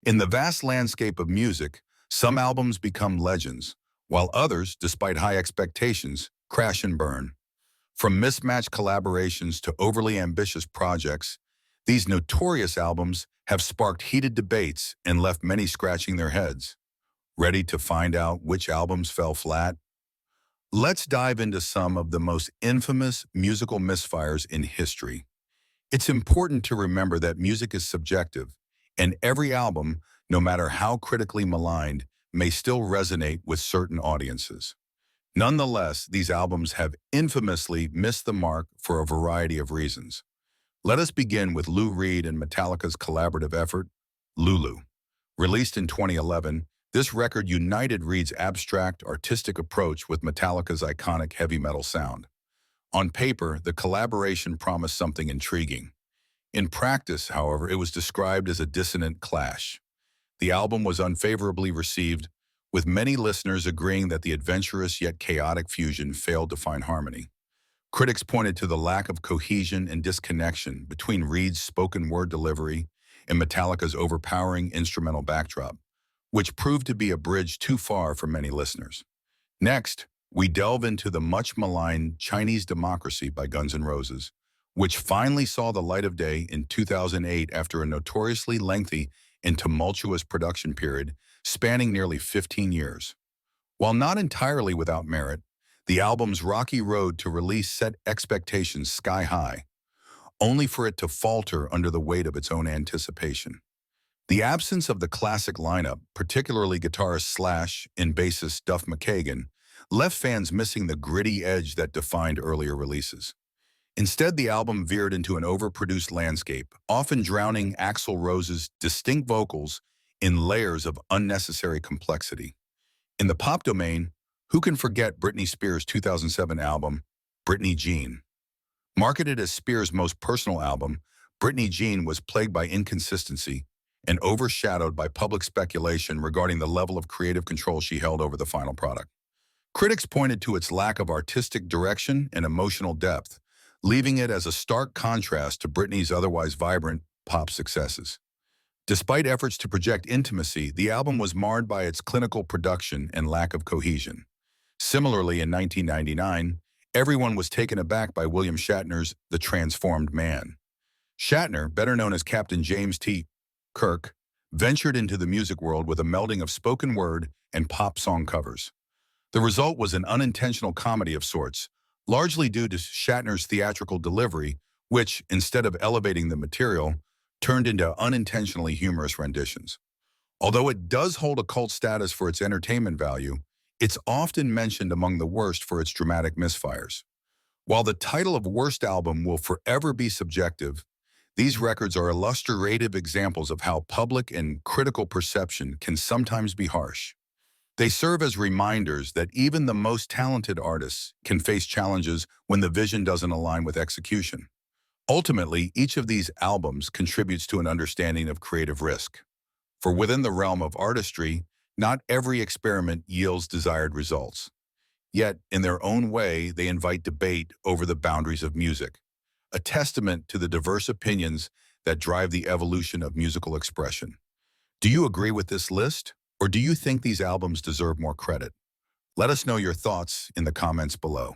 In the vast landscape of music, some albums become legends, while others, despite high expectations, crash and burn. From mismatched collaborations to overly ambitious projects, these notorious albums have sparked heated debates and left many scratching their heads. Ready to find out which albums fell flat? Let's dive into some of the most infamous musical misfires in history. It's important to remember that music is subjective, and every album, no matter how critically maligned, may still resonate with certain audiences. Nonetheless, these albums have infamously missed the mark for a variety of reasons. Let us begin with Lou Reed and Metallica's collaborative effort, Lulu. Released in 2011, this record united Reed's abstract, artistic approach with Metallica's iconic heavy metal sound. On paper, the collaboration promised something intriguing. In practice, however, it was described as a dissonant clash. The album was unfavorably received, with many listeners agreeing that the adventurous yet chaotic fusion failed to find harmony. Critics pointed to the lack of cohesion and disconnection between Reed's spoken word delivery and Metallica's overpowering instrumental backdrop, which proved to be a bridge too far for many listeners. Next, we delve into the much-maligned Chinese Democracy by Guns N' Roses, which finally saw the light of day in 2008 after a notoriously lengthy and tumultuous production period spanning nearly 15 years. While not entirely without merit, the album's rocky road to release set expectations sky high, only for it to falter under the weight of its own anticipation. The absence of the classic lineup, particularly guitarist Slash and bassist Duff McKagan, left fans missing the gritty edge that defined earlier releases. Instead, the album veered into an overproduced landscape, often drowning Axl Rose's distinct vocals in layers of unnecessary complexity. In the pop domain, who can forget Britney Spears' 2007 album, Britney Jean? Marketed as Spears' most personal album, Britney Jean was plagued by inconsistency and overshadowed by public speculation regarding the level of creative control she held over the final product. Critics pointed to its lack of artistic direction and emotional depth, leaving it as a stark contrast to Britney's otherwise vibrant pop successes. Despite efforts to project intimacy, the album was marred by its clinical production and lack of cohesion. Similarly, in 1999, everyone was taken aback by William Shatner's The Transformed Man. Shatner, better known as Captain James T. Kirk, ventured into the music world with a melding of spoken word and pop song covers. The result was an unintentional comedy of sorts, largely due to Shatner's theatrical delivery, which, instead of elevating the material, turned into unintentionally humorous renditions. Although it does hold a cult status for its entertainment value, it's often mentioned among the worst for its dramatic misfires. While the title of worst album will forever be subjective, these records are illustrative examples of how public and critical perception can sometimes be harsh. They serve as reminders that even the most talented artists can face challenges when the vision doesn't align with execution. Ultimately, each of these albums contributes to an understanding of creative risk. For within the realm of artistry, not every experiment yields desired results. Yet, in their own way, they invite debate over the boundaries of music, a testament to the diverse opinions that drive the evolution of musical expression. Do you agree with this list, or do you think these albums deserve more credit? Let us know your thoughts in the comments below.